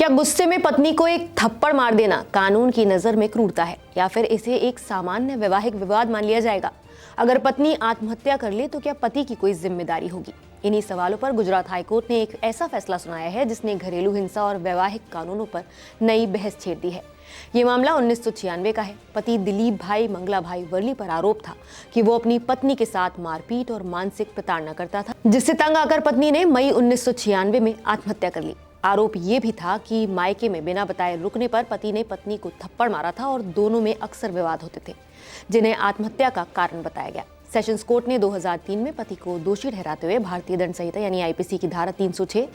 क्या गुस्से में पत्नी को एक थप्पड़ मार देना कानून की नजर में क्रूरता है या फिर इसे एक सामान्य वैवाहिक विवाद मान लिया जाएगा? अगर पत्नी आत्महत्या कर ले तो क्या पति की कोई जिम्मेदारी होगी? इन्हीं सवालों पर गुजरात हाईकोर्ट ने एक ऐसा फैसला सुनाया है जिसने घरेलू हिंसा और वैवाहिक कानूनों पर नई बहस छेड़ दी है। ये मामला 1996 का है। पति दिलीप भाई मंगला भाई वर्ली पर आरोप था कि वो अपनी पत्नी के साथ मारपीट और मानसिक प्रताड़ना करता था, जिससे तंग आकर पत्नी ने मई 1996 में आत्महत्या कर ली। आरोप ये भी था कि मायके में बिना बताए रुकने पर पति ने पत्नी को थप्पड़ मारा था और दोनों में अक्सर विवाद होते थे, जिन्हें आत्महत्या का कारण बताया गया। सेशंस कोर्ट ने 2003 में पति को दोषी ठहराते हुए भारतीय दंड संहिता यानी आईपीसी की धारा 306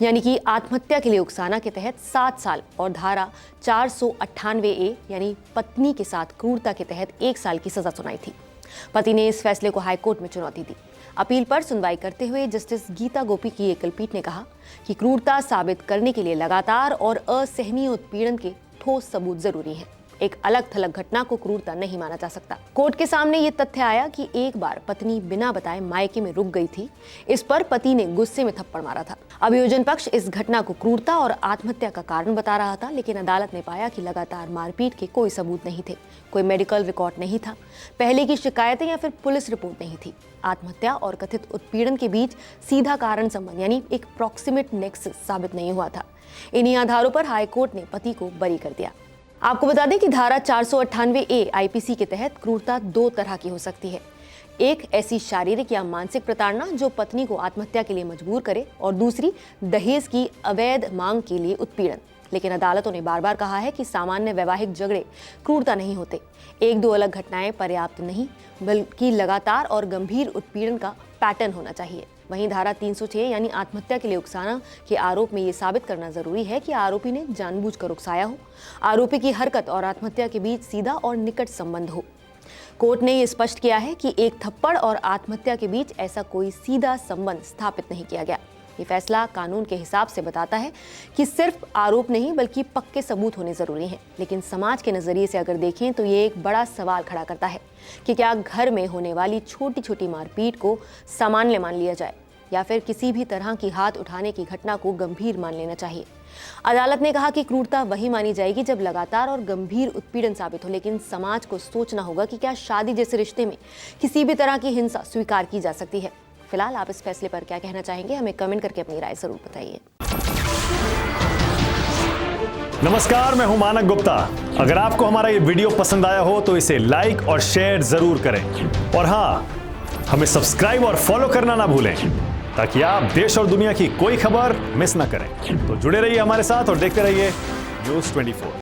यानी कि आत्महत्या के लिए उकसाना के तहत 7 साल और धारा 498A यानी पत्नी के साथ क्रूरता के तहत 1 साल की सजा सुनाई थी। पति ने इस फैसले को हाईकोर्ट में चुनौती दी। अपील पर सुनवाई करते हुए जस्टिस गीता गोपी की एकल पीठ ने कहा कि क्रूरता साबित करने के लिए लगातार और असहनीय उत्पीड़न के ठोस सबूत जरूरी हैं। एक अलग थलग घटना को क्रूरता नहीं माना जा सकता। कोर्ट के सामने ये तथ्य आया कि एक बार पत्नी बिना बताए मायके में रुक गई थी। इस पर पति ने गुस्से में थप्पड़ मारा था। अभियोजन पक्ष इस घटना को क्रूरता और आत्महत्या का कारण बता रहा था, लेकिन अदालत ने पाया कि लगातार मारपीट के कोई सबूत नहीं थे, कोई मेडिकल रिकॉर्ड नहीं था, पहले की शिकायतें या फिर पुलिस रिपोर्ट नहीं थी। आत्महत्या और कथित उत्पीड़न के बीच सीधा कारण संबंध यानी एक प्रॉक्सिमेट नेक्सस साबित नहीं हुआ था। इन्हीं आधारों पर हाईकोर्ट ने पति को बरी कर दिया। आपको बता दें कि धारा 498A आईपीसी के तहत क्रूरता 2 तरह की हो सकती है। एक ऐसी शारीरिक या मानसिक प्रताड़ना जो पत्नी को आत्महत्या के लिए मजबूर करे और दूसरी दहेज की अवैध मांग के लिए उत्पीड़न। लेकिन अदालतों ने बार बार कहा है कि सामान्य वैवाहिक झगड़े क्रूरता नहीं होते। 1-2 अलग घटनाएं पर्याप्त नहीं, बल्कि लगातार और गंभीर उत्पीड़न का पैटर्न होना चाहिए। वहीं धारा 306 यानी आत्महत्या के लिए उकसाना के आरोप में ये साबित करना जरूरी है कि आरोपी ने जानबूझकर उकसाया हो, आरोपी की हरकत और आत्महत्या के बीच सीधा और निकट संबंध हो। कोर्ट ने ये स्पष्ट किया है कि एक थप्पड़ और आत्महत्या के बीच ऐसा कोई सीधा संबंध स्थापित नहीं किया गया। ये फैसला कानून के हिसाब से बताता है कि सिर्फ आरोप नहीं बल्कि पक्के सबूत होने जरूरी हैं। लेकिन समाज के नजरिए से अगर देखें तो ये एक बड़ा सवाल खड़ा करता है कि क्या घर में होने वाली छोटी छोटी मारपीट को सामान्य मान लिया जाए या फिर किसी भी तरह की हाथ उठाने की घटना को गंभीर मान लेना चाहिए। अदालत ने कहा कि क्रूरता वही मानी जाएगी जब लगातार और गंभीर उत्पीड़न साबित हो, लेकिन समाज को सोचना होगा कि क्या शादी जैसे रिश्ते में किसी भी तरह की हिंसा स्वीकार की जा सकती है। फिलहाल आप इस फैसले पर क्या कहना चाहेंगे, हमें कमेंट करके अपनी राय जरूर बताइए। नमस्कार, मैं हूं मानक गुप्ता। अगर आपको हमारा ये वीडियो पसंद आया हो तो इसे लाइक और शेयर जरूर करें और हाँ, हमें सब्सक्राइब और फॉलो करना ना भूलें ताकि आप देश और दुनिया की कोई खबर मिस ना करें। तो जुड़े रहिए हमारे साथ और देखते रहिए न्यूज़ 24।